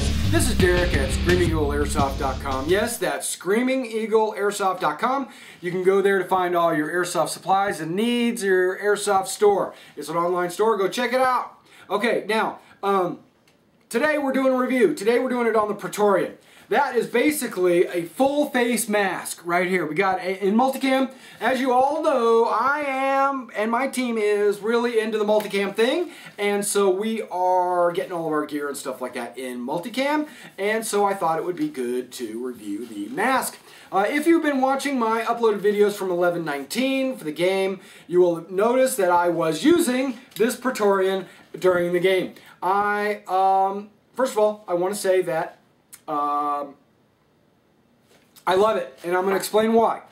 guys, this is Derek at ScreamingEagleAirsoft.com. Yes, that's ScreamingEagleAirsoft.com. You can go there to find all your airsoft supplies and needs, your airsoft store. It's an online store, go check it out. Okay, now, today we're doing a review. Today we're doing it on the Praetorian. That is basically a full face mask right here. We got in multicam. As you all know, I am, and my team is really into the multicam thing. And so we are getting all of our gear and stuff like that in multicam. And so I thought it would be good to review the mask. If you've been watching my uploaded videos from 11/19 for the game, you will notice that I was using this Praetorian during the game. First of all, I want to say that I love it, and I'm going to explain why.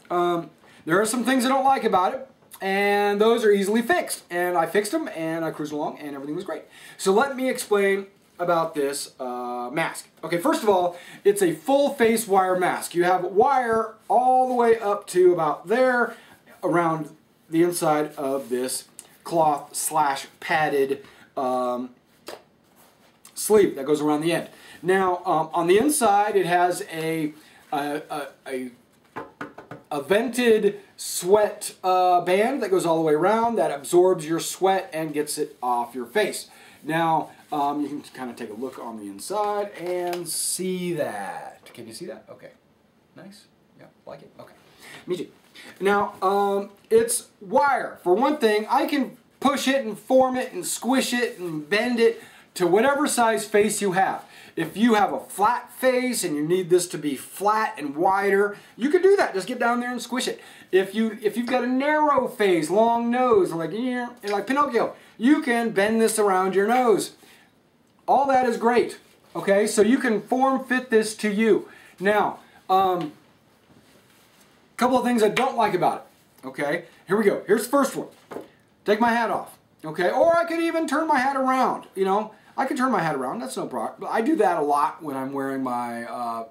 There are some things I don't like about it, and those are easily fixed. And I fixed them, and I cruised along, and everything was great. So let me explain about this mask. Okay, first of all, it's a full face wire mask. You have wire all the way up to about there around the inside of this cloth slash padded sleeve that goes around the end. Now, on the inside, it has a vented sweat band that goes all the way around that absorbs your sweat and gets it off your face. Now, you can kind of take a look on the inside and see that. Can you see that? Okay. Nice. Yeah, like it? Okay. Me too. Now, it's wire. For one thing, I can push it and form it and squish it and bend it to whatever size face you have. If you have a flat face and you need this to be flat and wider, you can do that. Just get down there and squish it. If you've got a narrow face, long nose, like Pinocchio, you can bend this around your nose. All that is great. Okay, so you can form fit this to you. Now, a couple of things I don't like about it. Okay, here we go. Here's the first one. Take my hat off. Okay, or I could even turn my hat around. You know, I can turn my hat around, that's no problem. But I do that a lot when I'm wearing my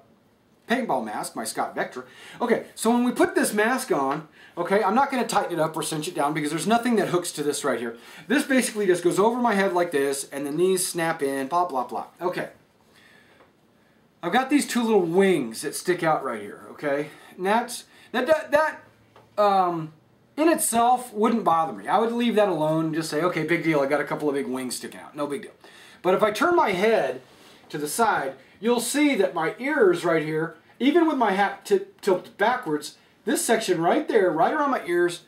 paintball mask, my Scott Vector. Okay, so when we put this mask on, okay, I'm not going to tighten it up or cinch it down because there's nothing that hooks to this right here. This basically just goes over my head like this, and then these snap in, blah, blah, blah. Okay. I've got these two little wings that stick out right here, okay? And that in itself wouldn't bother me. I would leave that alone and just say, okay, big deal, I got a couple of big wings sticking out. No big deal. But if I turn my head to the side, you'll see that my ears right here, even with my hat tilted backwards, this section right there, right around my ears,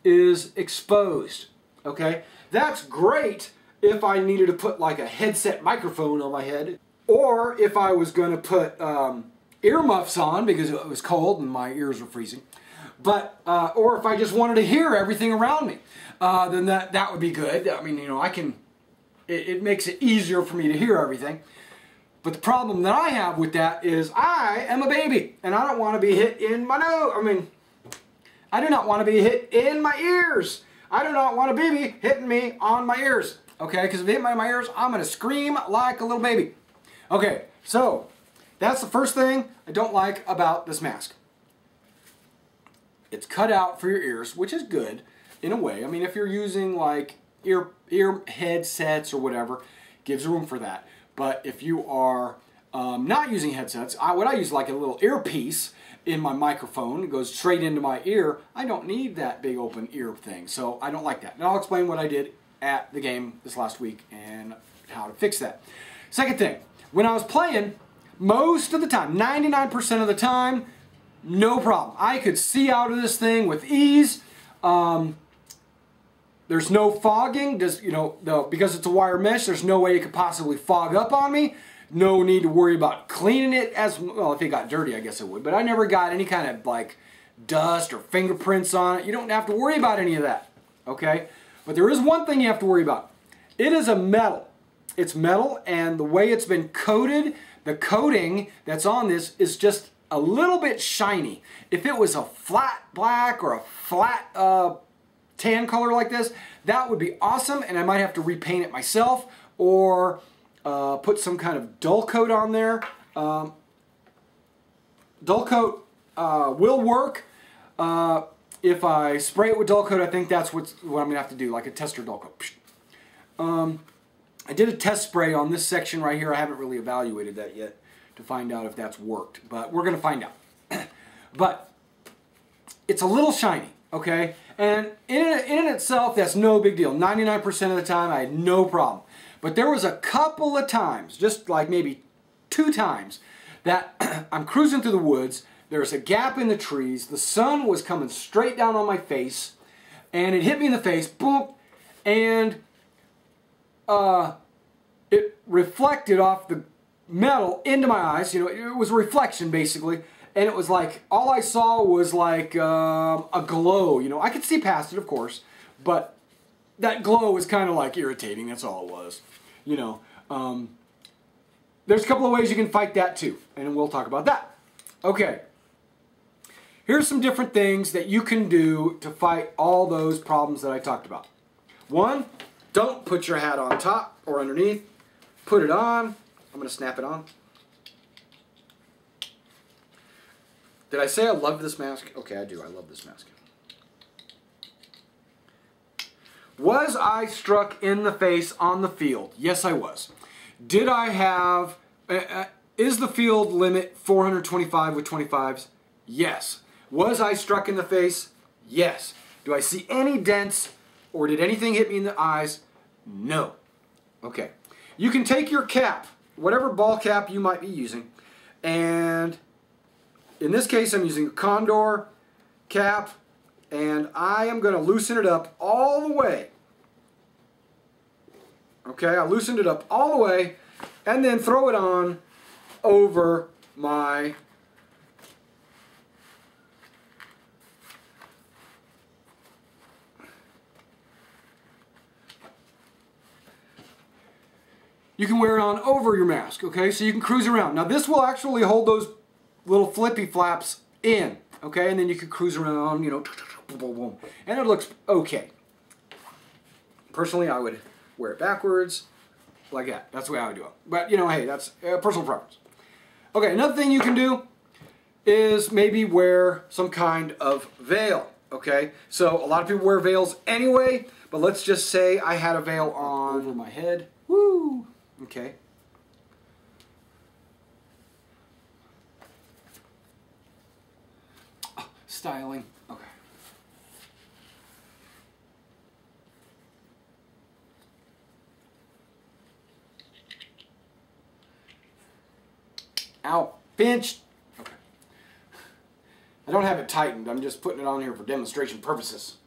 is exposed. Okay? That's great if I needed to put like a headset microphone on my head, or if I was going to put earmuffs on because it was cold and my ears were freezing. But, or if I just wanted to hear everything around me, then that would be good. I mean, you know, it makes it easier for me to hear everything. But the problem that I have with that is I am a baby, and I don't want to be hit in my nose. I mean, I do not want to be hit in my ears. I do not want a baby hitting me on my ears. Okay, because if it hit me in my ears, I'm going to scream like a little baby. Okay, so that's the first thing I don't like about this mask. It's cut out for your ears, which is good in a way. I mean, if you're using like ear headsets or whatever, gives room for that. But if you are not using headsets, what I use like a little earpiece in my microphone. It goes straight into my ear. I don't need that big open ear thing, so I don't like that. And I'll explain what I did at the game this last week and how to fix that. Second thing, when I was playing, most of the time, 99% of the time, no problem. I could see out of this thing with ease. There's no fogging, because it's a wire mesh, there's no way it could possibly fog up on me. No need to worry about cleaning it as well. If it got dirty, I guess it would. But I never got any kind of like dust or fingerprints on it. You don't have to worry about any of that, okay? But there is one thing you have to worry about. It is a metal. It's metal, and the way it's been coated, the coating that's on this is just a little bit shiny. If it was a flat black or a flat tan color like this, that would be awesome, and I might have to repaint it myself or put some kind of dull coat on there. Dull coat will work. If I spray it with dull coat, I think that's what I'm going to have to do, like a tester dull coat. I did a test spray on this section right here. I haven't really evaluated that yet to find out if that's worked, but we're going to find out. But it's a little shiny, okay? And in itself, that's no big deal. 99% of the time, I had no problem. But there was a couple of times, just like maybe 2 times, that I'm cruising through the woods, there's a gap in the trees, the sun was coming straight down on my face, and it hit me in the face, boom, and it reflected off the metal into my eyes. You know, it was a reflection basically, and it was like, all I saw was like a glow. You know, I could see past it, of course, but that glow was kind of like irritating. That's all it was. You know, there's a couple of ways you can fight that too, and we'll talk about that. Okay, here's some different things that you can do to fight all those problems that I talked about. 1, don't put your hat on top or underneath. Put it on. I'm going to snap it on. Did I say I love this mask? Okay, I do. I love this mask. Was I struck in the face on the field? Yes, I was. Did I have... is the field limit 425 with 25s? Yes. Was I struck in the face? Yes. Do I see any dents or did anything hit me in the eyes? No. Okay. You can take your cap, whatever ball cap you might be using, and in this case I'm using a Condor cap, and I am going to loosen it up all the way. Okay, I loosened it up all the way, and then throw it on over my you can wear it on over your mask, okay? So you can cruise around. Now this will actually hold those little flippy flaps in, okay? And then you can cruise around, you know, boom, boom, boom. And it looks okay. Personally, I would wear it backwards, like that. That's the way I would do it. But, you know, hey, that's personal preference. Okay, another thing you can do is maybe wear some kind of veil, okay? So a lot of people wear veils anyway, but let's just say I had a veil on over my head. Woo! Okay. Oh, styling. Okay. Ow. Pinched. Okay. I don't have it tightened. I'm just putting it on here for demonstration purposes.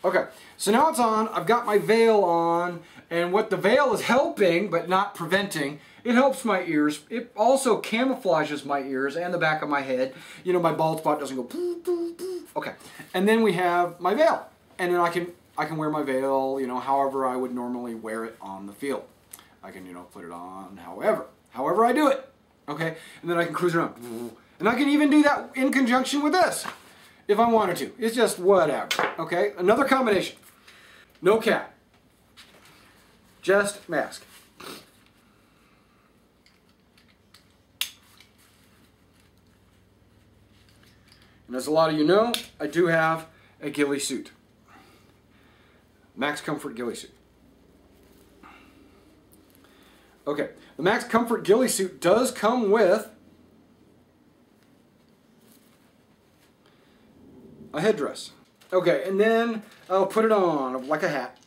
Okay, so now it's on. I've got my veil on, and what the veil is helping, but not preventing, it helps my ears. It also camouflages my ears and the back of my head. You know, my bald spot doesn't go poo, poo, poo. Okay, and then we have my veil, and then I can wear my veil, you know, however I would normally wear it on the field. I can, you know, put it on however I do it. Okay, and then I can cruise around, and I can even do that in conjunction with this. If I wanted to. It's just whatever. Okay? Another combination. No cap. Just mask. And as a lot of you know, I do have a ghillie suit. Max Comfort ghillie suit. Okay. The Max Comfort ghillie suit does come with a headdress. Okay, and then I'll put it on like a hat.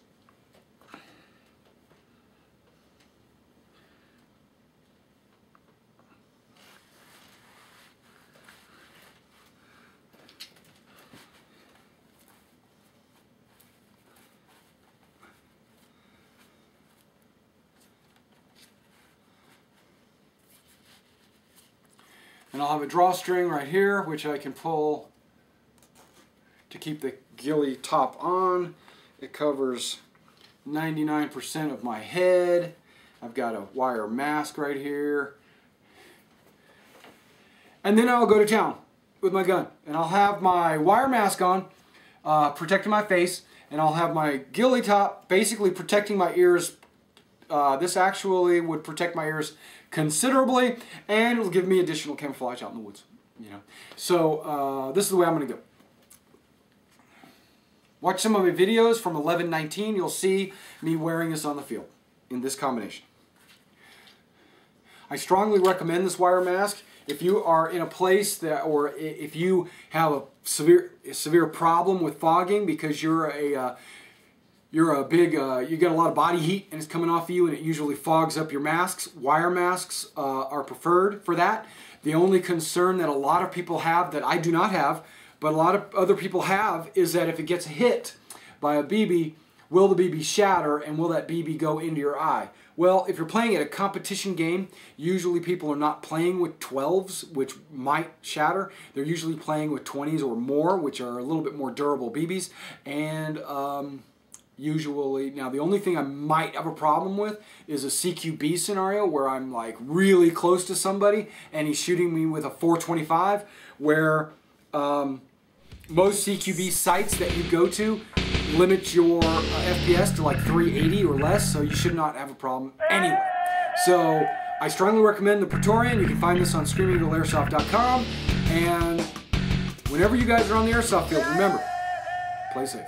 And I'll have a drawstring right here, which I can pull to keep the ghillie top on. It covers 99% of my head. I've got a wire mask right here. And then I'll go to town with my gun. And I'll have my wire mask on, protecting my face. And I'll have my ghillie top basically protecting my ears. This actually would protect my ears considerably, and it'll give me additional camouflage out in the woods. You know, so this is the way I'm going to go. Watch some of my videos from 11-19. You'll see me wearing this on the field in this combination. I strongly recommend this wire mask if you are in a place that, or if you have a severe problem with fogging because you get a lot of body heat and it's coming off of you and it usually fogs up your masks. Wire masks are preferred for that. The only concern that a lot of people have that I do not have, but a lot of other people have, is that if it gets hit by a BB, will the BB shatter and will that BB go into your eye? Well, if you're playing at a competition game, usually people are not playing with 12s, which might shatter. They're usually playing with 20s or more, which are a little bit more durable BBs. And usually, now the only thing I might have a problem with is a CQB scenario where I'm like really close to somebody and he's shooting me with a 425, where most CQB sites that you go to limit your FPS to like 380 or less, so you should not have a problem anyway. So I strongly recommend the Praetorian. You can find this on screamingeagleairsoft.com, and whenever you guys are on the airsoft field, remember, play safe.